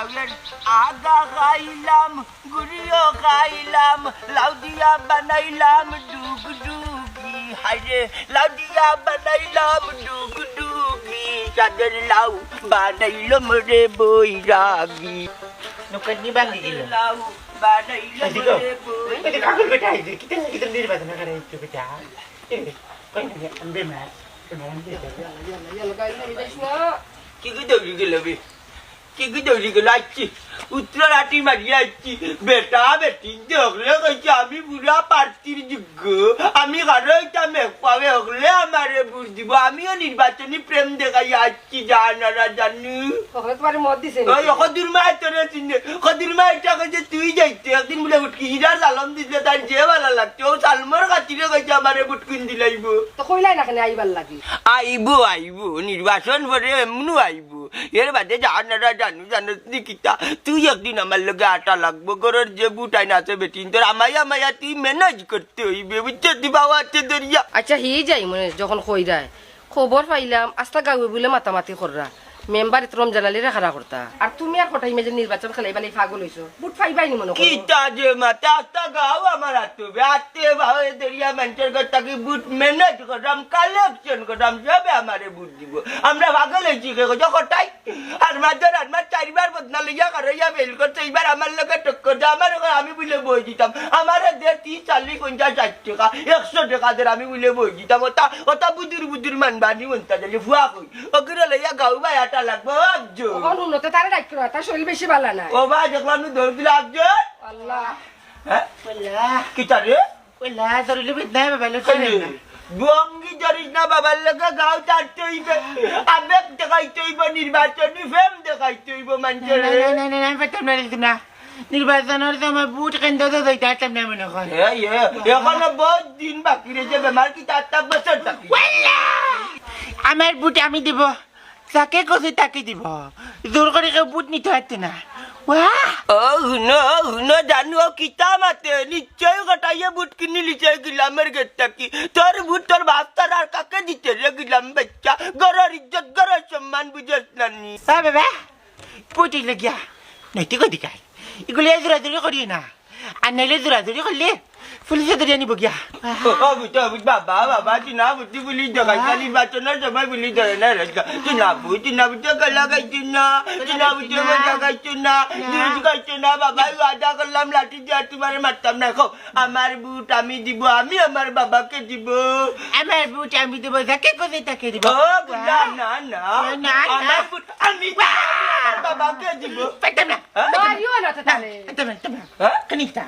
লাউয়ের আগা খাইলাম, গুড়িও খাইলাম, লাউ দিয়া বানাইলাম ডুগডুগি। হাইরে লাউ দিয়া বানাইলাম ডুগডুগি, চাঁদের লাউ বানাইল মরে বৈরাগী। Nukan ni bang di gila. লাউ বানাইল মরে বৈরাগী। Kita kakak beda aja. Kita ni di mana kada itu beda. Kau ni ambil mas. কি কি দৌড়ি গেল বে, কি কি দৌড়ি গেল? আসছি উত্তরাটি মারিয়া আসছি। বেটা বেটি দেখলে কইছে আমি বুড়া প্রার্থীর যোগ্য, আমি কারো এটা মেঘপাবে হলে আমারে বুঝ দিব। আমিও নির্বাচনী প্রেম দেখাই আসছি, জানারা জানি কদুর মায়ের তোরে চিনে। কদুর মায়ের টাকা যে তুই যাইতে একদিন বলে উঠকি হিরার সালম দিতে তার যে ভালো লাগছে, ও সালমর খাতিরে কইছে আমারে বুটকিন দিলাইব। আইব আইব নির্বাচন পরে এমনও আইব। এর বাদে জানারা জানু জানত নিকিতা তুই একদিন আমার লগে আটা লাগবো। ঘরের যে বুটাই নাচে বেটিন তোর আমায়া মায়া তুই ম্যানেজ করতে হইবে, বুঝছো? তুই বাবা আছে দরিয়া। আচ্ছা হি যাই মনে যখন কইরায় খবর পাইলাম আস্তা গাঁৱে বলে মাতামাতি কররা মেম্বার রমজান আলী রেখারা করতা। আর তুমি আর কটাই মেজে নির্বাচন খেলাই বালি পাগল হইছো, বুট পাইবাই নি মনে করো। কিতা যে মাতা আস্তা গাও আমার আতবে আতে ভাবে দরিয়া মেন্টার কথা কি বুট ম্যানেজ করলাম, কালেকশন করলাম, যাবে আমারে বুট দিব। আমরা পাগল হইছি কে কত কটাই আর মাঝে আর মাঝ চারবার বদনা লইয়া করইয়া বেল করতে। এইবার আমার লগে টক্কর দে, আমার আমি বলে বই দিতাম। আমারে দে 30 40 50 60 টাকা 100 টাকা দের আমি বলে বই দিতাম। ওটা ওটা বুদুর বুদুর মানবানি মনতা দিলে ফুয়া কই ওগরে লইয়া গাও ভাই আটা লাগবো আজো। কোন উন্নতে তারে ডাক করো, তার শরীর বেশি ভালো না। ও ভাই দেখলাম দৌড় দিলে আজো। আল্লাহ হ্যাঁ Wala. কিতা রে Wala. Sorry lebih dah balik sini. বঙ্গি জরিস না বাবার লোকে গাও চাটতে হইবে, আবেগ দেখাইতে হইব, নির্বাচনী ফেম দেখাইতে হইব মানুষের। Nah, betul betul itu nah. নির্বাচন হলে তো আমার বুট কেন্দ্র তো দইটা তেমনি মনে হয়। এখনো বহুত দিন বাকি রয়েছে, বেমার কি 4টা বছর থাকি। আমার বুট আমি দিব, যাকে কছি তাকে দিব, জোর করে কেউ বুট নিতে পারছে না। শুনো জানো কিতা মাতে নিশ্চয় কটাইয়ে বুট কিনি লিচে গিলামের গেট থাকি। তোর বুট তোর বাস্তার আর কাকে দিতে রে গিলাম বাচ্চা, গড়ের ইজ্জত গড়ের সম্মান বুঝেস নানি। বাবা বুট লাগিয়া নৈতিক অধিকার এগুলি জোরাজুরি করি না, আর নাইলে জোরাজুরি করলে পুলিশে ধরে আনিব গিয়া। বাবা বাবা চিনা বুঝি বলি দেখাইছা নির্বাচনের সময় বলি ধরে না রেখা। চিনা বুঝতে গলা গাইছি না, চিনা বুঝতে মজা গাইছি না, জিনিস গাইছি না। বাবা আদা করলাম লাঠি দিয়ে তোমার মারতাম না। খো আমার বুট আমি দিব, আমি আমার বাবাকে দিব। আমার বুট আমি দিব, যাকে কছি তাকে দিব। না না না আমার বুট আমি বাবাকে দিব। পেতাম না মারিও না তো তারে। কানিতা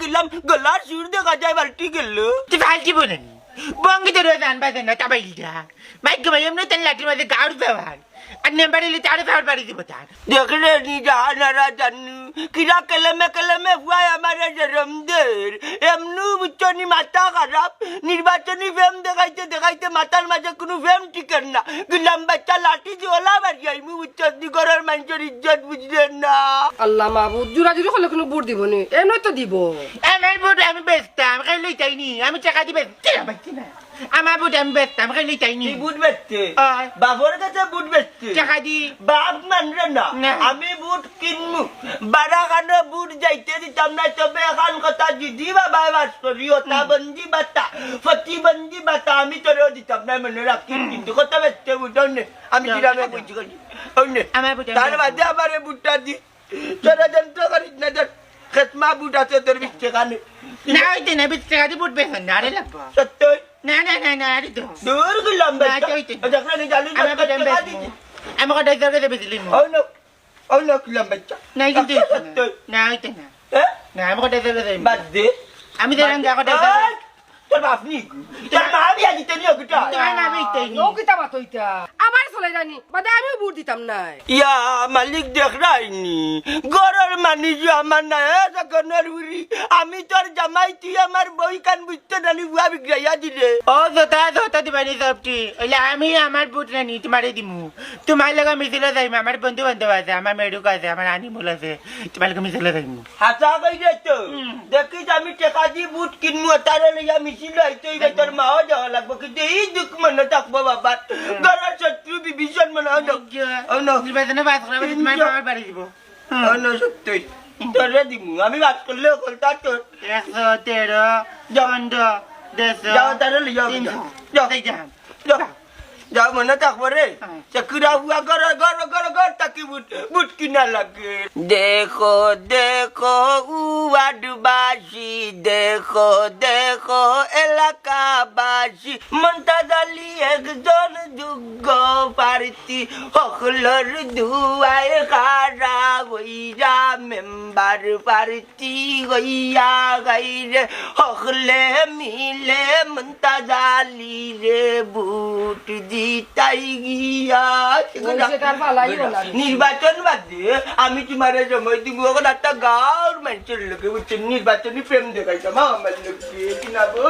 গিলাম গলার সুর দেখা যায় বাল্টি গেল। তুই ফালতি বলেন বঙ্গি তো রোজ আনবা দেন না তাবাইলিটা মাইক ভাই এমনি তেল লাঠির মধ্যে গাউর ব্যবহার আর নেম্বার এলে তারে ফের বাড়ি দিব তার। দেখলে নি জানারা জানু কিরা কেলেমে ভুয়াই আমার রমদের এমনু বুঝছনি মাথা খারাপ। নির্বাচনী ফেম দেখাইতে মাথার মাঝে কোনো ফেম টিকেন না। গিলাম বাচ্চা লাঠি জোলা বাড়ি আইমু বুঝছনি ঘরের মানুষের ইজ্জত বুঝলেন না। আল্লাহ মাহবুব জুরাজুরি হলে কোনো বুট দিব নি, এ নয় তো দিব। আমার বুট আমি বেচতাম খাই লই চাইনি, আমি টাকা দিবে পাচ্ছি না। আমার বুট আমি বেচতাম খাই লই চাইনি। বুট বেচতে বাবর কাছে বুট বেচতে টাকা দি বাপ মানরে না। আমি বুট কিনমু বারাখানে বুট যাইতে দিতাম না। তবে এখন কথা দিদি বাবা বাস করি ওটা বন্দি বাতা ফতিবন্দি বাতা আমি তোরেও দিতাম না মনে রাখি। কিন্তু কথা বেচতে বুট আমি কিরামে বুঝি করি তার বাদে আমার বুটটা দি তোরা যন্ত্র করিস না। খেতমা বুট আছে তোর বিচ্ছে কানে না হইতে না বিচ টাকা দি বুট বেচন না রে লাগবো সত্যই না আরে তো দূর গেলাম দেখলে নি জানি আমি কত টাকা বেচলি মো Oh no, kilam baca. না কিন্তু না হইতে না না আমি কত টাকা দেব বাদ দে আমি দেন গা কত টাকা তোর বাপ নি তোর মা আমি আজ তেলিও কিটা তোমার মা বেইতে নি ও কিতা বাত হইতা আমার চলে জানি বাদে আমিও বুট দিতাম না। ইয়া মালিক দেখ রাইনি গরর মানি যে আমার না সকনের উরি আমি তোর জামাই তুই আমার বই কান বুঝতে নানি বুয়া বিগ্রাইয়া দিলে। ও জোতা দিবানি সবটি ওইলে আমি আমার বুট রানি তোমারে দিমু। তোমার লাগা মিছিলে যাইম, আমার বন্ধু বান্ধব আছে, আমার মেডুক আছে, আমার আনিমুল আছে, তোমার লাগা মিছিলে যাইমু। হাসা কই দে তো দেখিস আমি টাকা দি বুট কিনমু তারে লইয়া ছিল তুই তোর মাও যাওয়া লাগবো কিন্তু এই দুঃখ মনে থাকবো বাবার ঘরের শত্রু বিভীষণ মনে হয় নির্বাচনে বাস করা তোমার বাবার বাড়ি দিব সত্যই তোরে দিমু আমি বাস করলে কলতা তোর 113 15 200 যাও তাহলে যাও যাও যাও মনে থাকবো রে চাকরা হুয়া গর তাকে বুট কিনা লাগে দেখো দেখো উয়াডবাসী দেখো এলাকাবাসী মন্তাজালি একজন যোগ্য প্রার্থী হকলর দুয়ায় খারা হইয়া মেম্বার প্রার্থী হইয়া গাইরে হকলে মিলে মন্তাজালি রে বুট জিতাই গিয়া নির্বাচন বাদে আমি তোমার সময় দিব এখন একটা গাঁর মানুষের লোকে নির্বাচনী প্রেম দেখাইতাম আমার লোককে কিনাবো